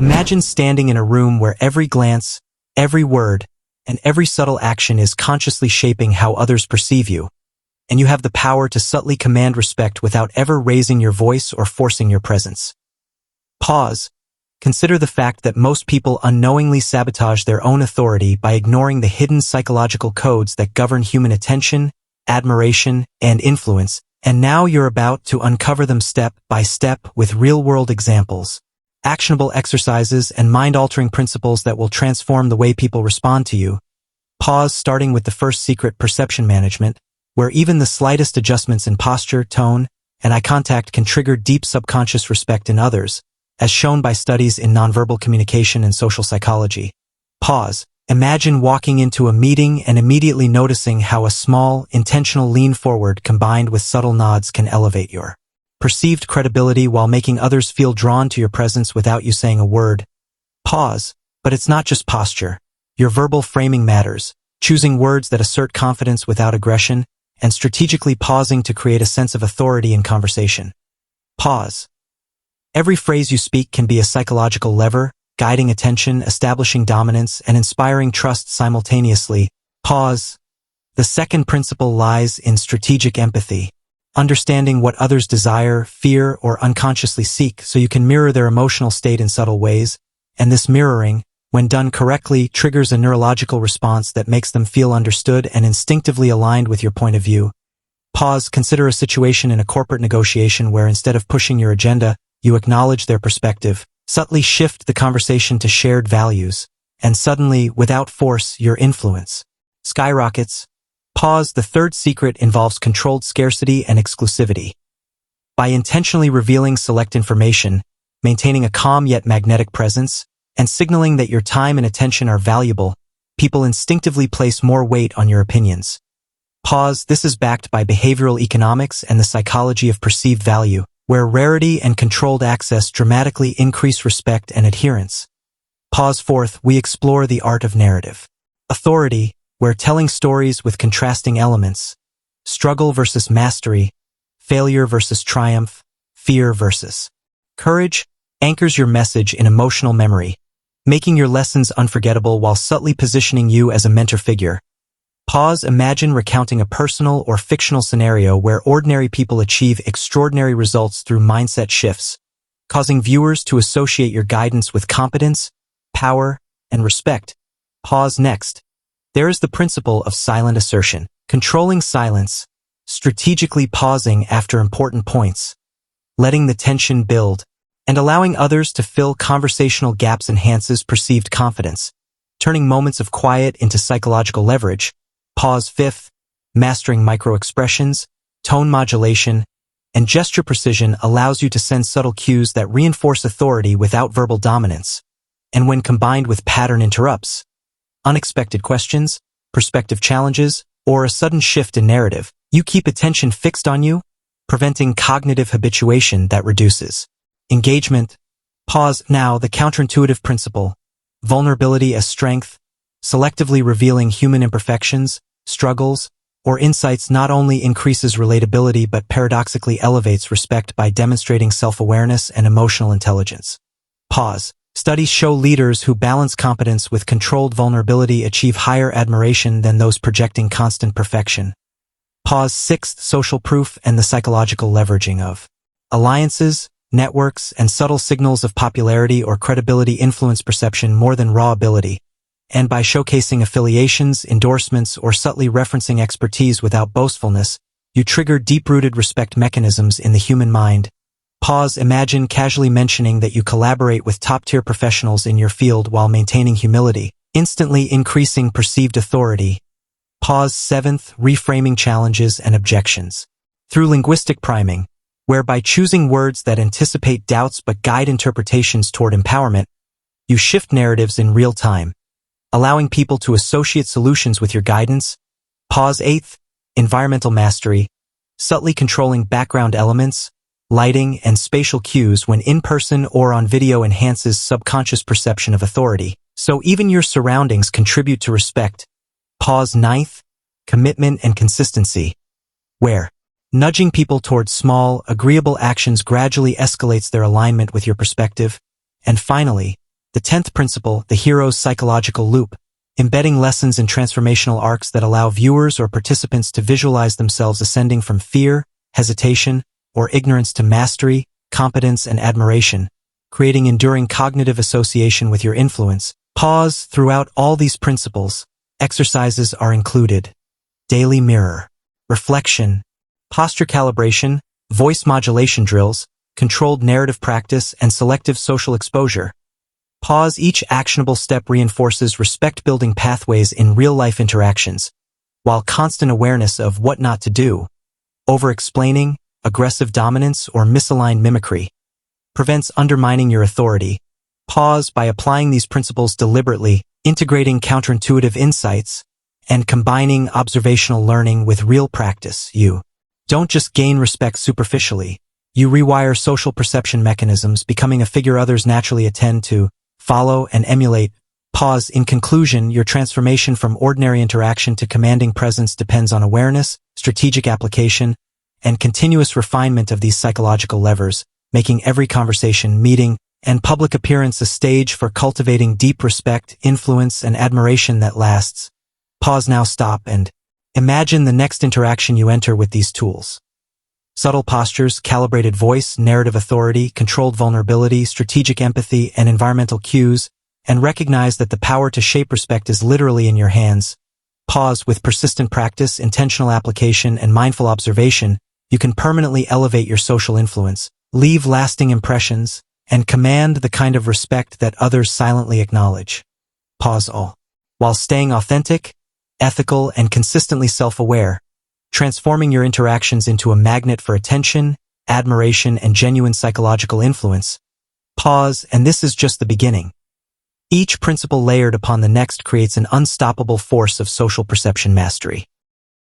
Imagine standing in a room where every glance, every word, and every subtle action is consciously shaping how others perceive you, and you have the power to subtly command respect without ever raising your voice or forcing your presence. Pause. Consider the fact that most people unknowingly sabotage their own authority by ignoring the hidden psychological codes that govern human attention, admiration, and influence, and now you're about to uncover them step by step with real-world examples, actionable exercises, and mind-altering principles that will transform the way people respond to you. Pause, starting with the first secret: perception management, where even the slightest adjustments in posture, tone, and eye contact can trigger deep subconscious respect in others, as shown by studies in nonverbal communication and social psychology. Pause. Imagine walking into a meeting and immediately noticing how a small, intentional lean forward combined with subtle nods can elevate your perceived credibility while making others feel drawn to your presence without you saying a word. Pause. But it's not just posture. Your verbal framing matters, choosing words that assert confidence without aggression, and strategically pausing to create a sense of authority in conversation. Pause. Every phrase you speak can be a psychological lever, guiding attention, establishing dominance, and inspiring trust simultaneously. Pause. The second principle lies in strategic empathy, understanding what others desire, fear, or unconsciously seek so you can mirror their emotional state in subtle ways, and this mirroring, when done correctly, triggers a neurological response that makes them feel understood and instinctively aligned with your point of view. Pause. Consider a situation in a corporate negotiation where instead of pushing your agenda, you acknowledge their perspective, subtly shift the conversation to shared values, and suddenly, without force, your influence skyrockets. Pause. The third secret involves controlled scarcity and exclusivity. By intentionally revealing select information, maintaining a calm yet magnetic presence, and signaling that your time and attention are valuable, people instinctively place more weight on your opinions. Pause. This is backed by behavioral economics and the psychology of perceived value, where rarity and controlled access dramatically increase respect and adherence. Pause. Fourth, we explore the art of narrative authority, where telling stories with contrasting elements, struggle versus mastery, failure versus triumph, fear versus courage, anchors your message in emotional memory, making your lessons unforgettable while subtly positioning you as a mentor figure. Pause. Imagine recounting a personal or fictional scenario where ordinary people achieve extraordinary results through mindset shifts, causing viewers to associate your guidance with competence, power, and respect. Pause. Next, there is the principle of silent assertion, controlling silence, strategically pausing after important points, letting the tension build, and allowing others to fill conversational gaps enhances perceived confidence, turning moments of quiet into psychological leverage. Pause. Fifth, mastering micro-expressions, tone modulation, and gesture precision allows you to send subtle cues that reinforce authority without verbal dominance. And when combined with pattern interrupts, unexpected questions, perspective challenges, or a sudden shift in narrative, you keep attention fixed on you, preventing cognitive habituation that reduces engagement. Pause. Now, the counterintuitive principle, vulnerability as strength, selectively revealing human imperfections, struggles, or insights not only increases relatability but paradoxically elevates respect by demonstrating self-awareness and emotional intelligence. Pause. Studies show leaders who balance competence with controlled vulnerability achieve higher admiration than those projecting constant perfection. Pause. Sixth, social proof and the psychological leveraging of alliances, networks, and subtle signals of popularity or credibility influence perception more than raw ability. And by showcasing affiliations, endorsements, or subtly referencing expertise without boastfulness, you trigger deep-rooted respect mechanisms in the human mind. Pause. Imagine casually mentioning that you collaborate with top-tier professionals in your field while maintaining humility, instantly increasing perceived authority. Pause. Seventh, reframing challenges and objections through linguistic priming, where by choosing words that anticipate doubts but guide interpretations toward empowerment, you shift narratives in real time, allowing people to associate solutions with your guidance. Pause. Eighth, environmental mastery, subtly controlling background elements, lighting, and spatial cues when in person or on video enhances subconscious perception of authority, so even your surroundings contribute to respect. Pause. Ninth, commitment and consistency, where nudging people towards small, agreeable actions gradually escalates their alignment with your perspective. And finally, The 10th principle, the hero's psychological loop, embedding lessons in transformational arcs that allow viewers or participants to visualize themselves ascending from fear, hesitation, or ignorance to mastery, competence, and admiration, creating enduring cognitive association with your influence. Pause. Throughout all these principles, exercises are included. Daily mirror, reflection, posture calibration, voice modulation drills, controlled narrative practice, and selective social exposure. Pause. Each actionable step reinforces respect-building pathways in real-life interactions, while constant awareness of what not to do, over-explaining, aggressive dominance, or misaligned mimicry, prevents undermining your authority. Pause. By applying these principles deliberately, integrating counterintuitive insights, and combining observational learning with real practice, you don't just gain respect superficially, you rewire social perception mechanisms, becoming a figure others naturally attend to, follow, and emulate. Pause. In conclusion, your transformation from ordinary interaction to commanding presence depends on awareness, strategic application, and continuous refinement of these psychological levers, making every conversation, meeting, and public appearance a stage for cultivating deep respect, influence, and admiration that lasts. Pause now. Stop and imagine the next interaction you enter with these tools. Subtle postures, calibrated voice, narrative authority, controlled vulnerability, strategic empathy, and environmental cues, and recognize that the power to shape respect is literally in your hands. Pause. With persistent practice, intentional application, and mindful observation, you can permanently elevate your social influence, leave lasting impressions, and command the kind of respect that others silently acknowledge. Pause. All while staying authentic, ethical, and consistently self-aware, transforming your interactions into a magnet for attention, admiration, and genuine psychological influence. Pause. And this is just the beginning. Each principle layered upon the next creates an unstoppable force of social perception mastery.